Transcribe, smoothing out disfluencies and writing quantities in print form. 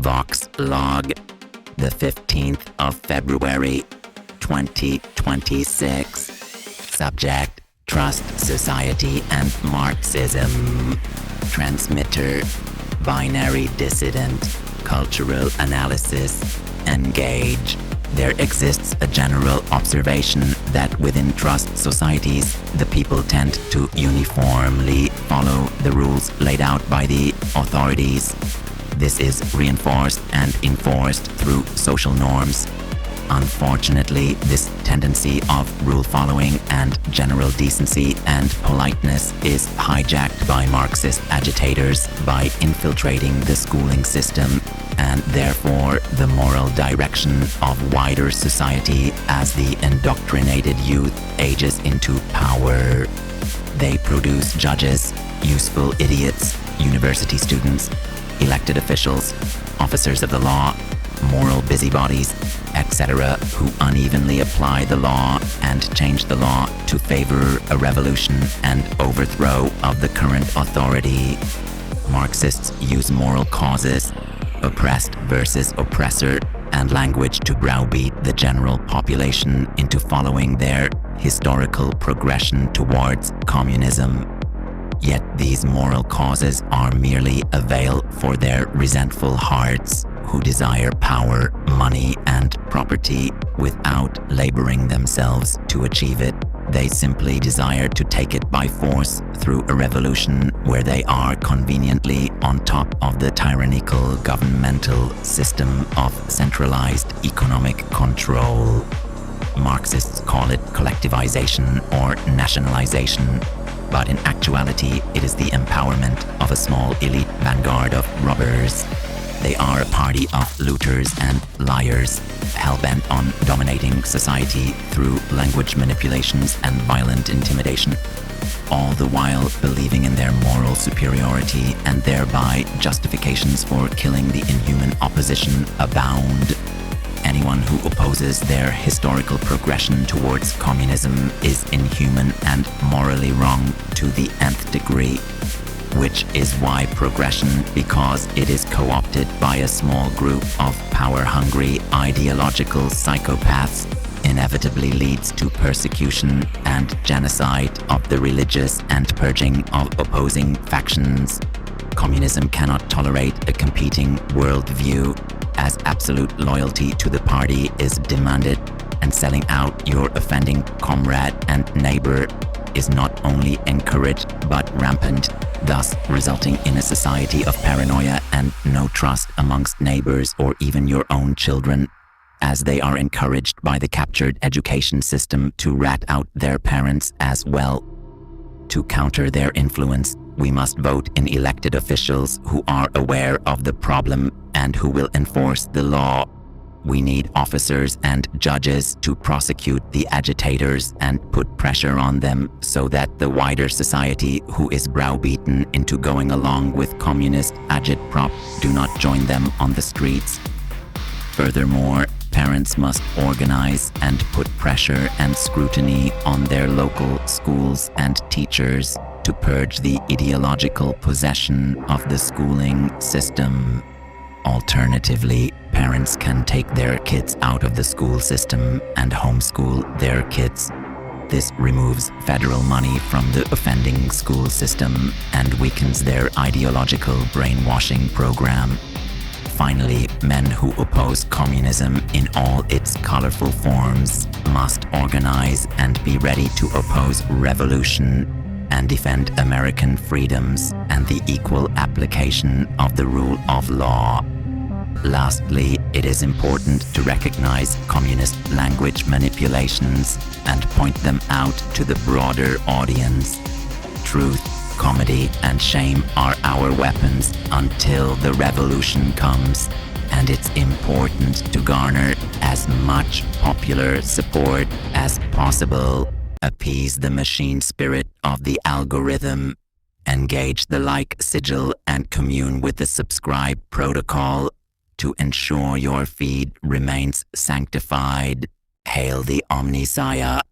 Vox Log, the 15th of February, 2026. Subject: Trust Society and Marxism. Transmitter: Binary Dissident. Cultural Analysis. Engage. There exists a general observation that within trust societies, the people tend to uniformly follow the rules laid out by the authorities. This is reinforced and enforced through social norms. Unfortunately, this tendency of rule following and general decency and politeness is hijacked by Marxist agitators by infiltrating the schooling system and therefore the moral direction of wider society as the indoctrinated youth ages into power. They produce judges, useful idiots, university students, elected officials, officers of the law, moral busybodies, etc., who unevenly apply the law and change the law to favor a revolution and overthrow of the current authority. Marxists use moral causes, oppressed versus oppressor, and language to browbeat the general population into following their historical progression towards communism. Yet these moral causes are merely a veil for their resentful hearts who desire power, money, and property without laboring themselves to achieve it. They simply desire to take it by force through a revolution where they are conveniently on top of the tyrannical governmental system of centralized economic control. Marxists call it collectivization or nationalization, but in actuality it is the empowerment of a small elite vanguard of robbers. They are a party of looters and liars, hell-bent on dominating society through language manipulations and violent intimidation, all the while believing in their moral superiority, and thereby justifications for killing the inhuman opposition abound. Anyone who opposes their historical progression towards communism is inhuman and morally wrong to the nth degree. Which is why progression, because it is co-opted by a small group of power-hungry ideological psychopaths, inevitably leads to persecution and genocide of the religious and purging of opposing factions. Communism cannot tolerate a competing worldview, as absolute loyalty to the party is demanded, and selling out your offending comrade and neighbor is not only encouraged but rampant, thus resulting in a society of paranoia and no trust amongst neighbors or even your own children, as they are encouraged by the captured education system to rat out their parents as well. To counter their influence, we must vote in elected officials who are aware of the problem and who will enforce the law. We need officers and judges to prosecute the agitators and put pressure on them so that the wider society who is browbeaten into going along with communist agitprop do not join them on the streets. Furthermore, parents must organize and put pressure and scrutiny on their local schools and teachers to purge the ideological possession of the schooling system. Alternatively, parents can take their kids out of the school system and homeschool their kids. This removes federal money from the offending school system and weakens their ideological brainwashing program. Finally, men who oppose communism in all its colorful forms must organize and be ready to oppose revolution and defend American freedoms and the equal application of the rule of law. Lastly, it is important to recognize communist language manipulations and point them out to the broader audience. Truth, comedy, and shame are our weapons until the revolution comes, and it's important to garner as much popular support as possible. Appease the machine spirit of the algorithm, engage the like sigil, and commune with the subscribe protocol to ensure your feed remains sanctified. Hail the Omniscience.